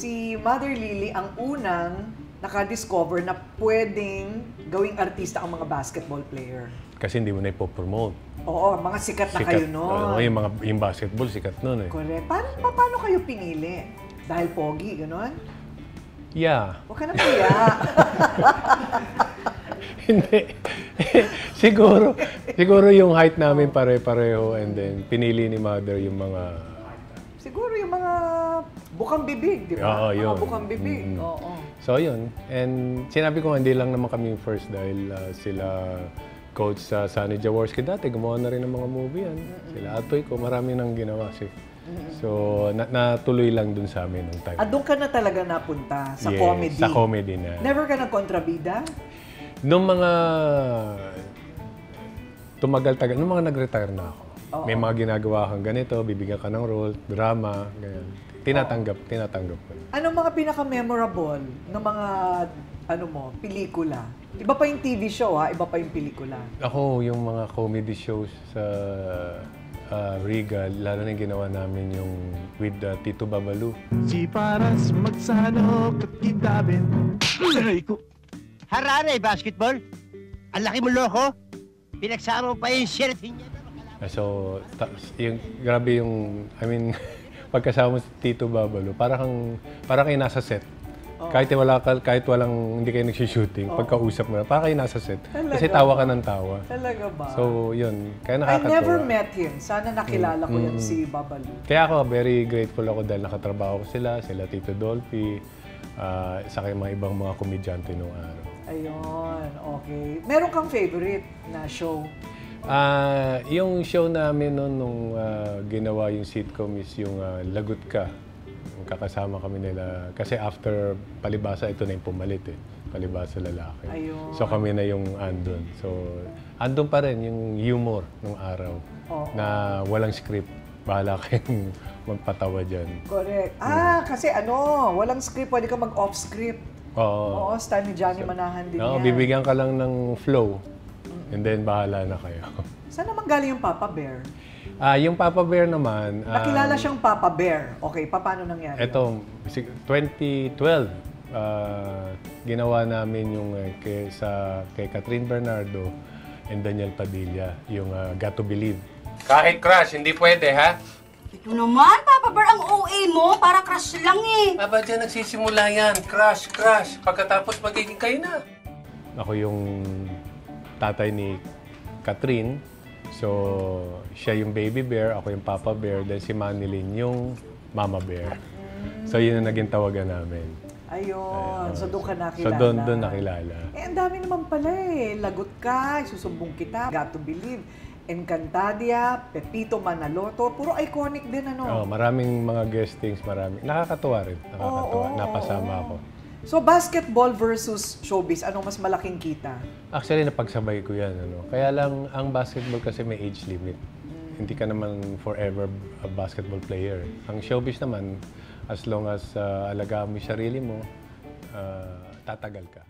si Mother Lily ang unang nakadiscover na pwedeng gawing artista ang mga basketball player. Kasi hindi mo na ipopromote. Oo, mga sikat na kayo noon. Yung basketball, sikat noon eh. Correct. Paano kayo pinili? Dahil pogi, gano'n? Yeah. Huwag ka na kaya. Hindi. siguro yung height namin pare-pareho and then pinili ni Mother yung mga... Siguro yung mga bukang bibig, di ba? Oo, yun. Mga bukang bibig, oo. So, yun. And sinabi ko, hindi lang naman kami yung first dahil sila Coach Sonny Jaworski dati, gumawa na rin ng mga movie yan. Sila Atoy ko, marami nang ginawa siya. So, natuloy lang dun sa amin nung time. Doon ka na talaga napunta sa comedy? Sa comedy na. Never ka nagkontrabida? Nung mga tumagal-tagal, nung mga nag-retire na ako. May mga ginagawa kang ganito, bibigyan ka ng role, drama, ganyan. Tinatanggap ko. Anong mga pinaka-memorable ng mga pelikula? Iba pa yung TV show iba pa yung pelikula. Ako, yung mga comedy shows sa Regal, lalo na yung ginawa namin yung with Tito Babalu. Si Paras magsalok at kitabin. Harare, basketball? Ang laki mo loko? Pinagsama mo pa yung shirt niya. So, grabe yung, pagkasama mo si Tito Babalu, parang kayo nasa set. Kahit walang, hindi kayo nagsi-shooting, pagkausap mo na, parang kayo nasa set. Talaga Kasi tawa ka ng tawa. Talaga ba? So, yun. Kaya I nakakatuwa. never met him. Sana nakilala ko yan si Babalu. Kaya ako, very grateful ako dahil nakatrabaho ko sila Tito Dolphy, saka yung mga ibang mga komedyante nung araw. Ayun, okay. Meron kang favorite na show? Yung show namin nung ginawa yung sitcom is yung Lagot Ka. Kakasama kami nila. Kasi after Palibasa, ito na yung pumalit eh. Palibasa lalaki. Ayun. So kami na yung andun. So andun pa rin yung humor nung araw. Na walang script. Bahala kayong magpatawa dyan. Correct. Kasi walang script. Pwede ka mag-off script. Oo, style ni Johnny Manahan din yan. Bibigyan ka lang ng flow. And then bahala na kayo. Saan naman galing yung Papa Bear? Yung Papa Bear naman... Nakilala siyang Papa Bear. Okay, paano nangyari? Ito, 2012, ginawa namin yung kay Catherine Bernardo and Daniel Padilla, yung Got to Believe. Kahit crush, hindi pwede, ha? Ito naman, Papa Bear, ang OA mo. Para crush lang eh. Aba, dyan nagsisimula yan. Crush. Pagkatapos magiging kayo na. Ako yung tatay ni Catherine. So, siya yung baby bear, ako yung Papa Bear, then si Manilyn yung Mama Bear. So, yun ang naging tawagan namin. Ayun. So, doon ka nakilala. So, doon nakilala. Ang dami naman pala eh. Lagot Ka, Susumbong Kita, Got to Believe, Encantadia, Pepito Manaloto. Puro iconic din, Maraming mga guestings, nakakatuwa rin. Napasama ako. So, basketball versus showbiz, anong mas malaking kita? Actually, napagsabay ko yan. Kaya lang, ang basketball kasi may age limit. Hindi ka naman forever a basketball player. Ang showbiz naman, as long as alagaan mo yung sarili mo, tatagal ka.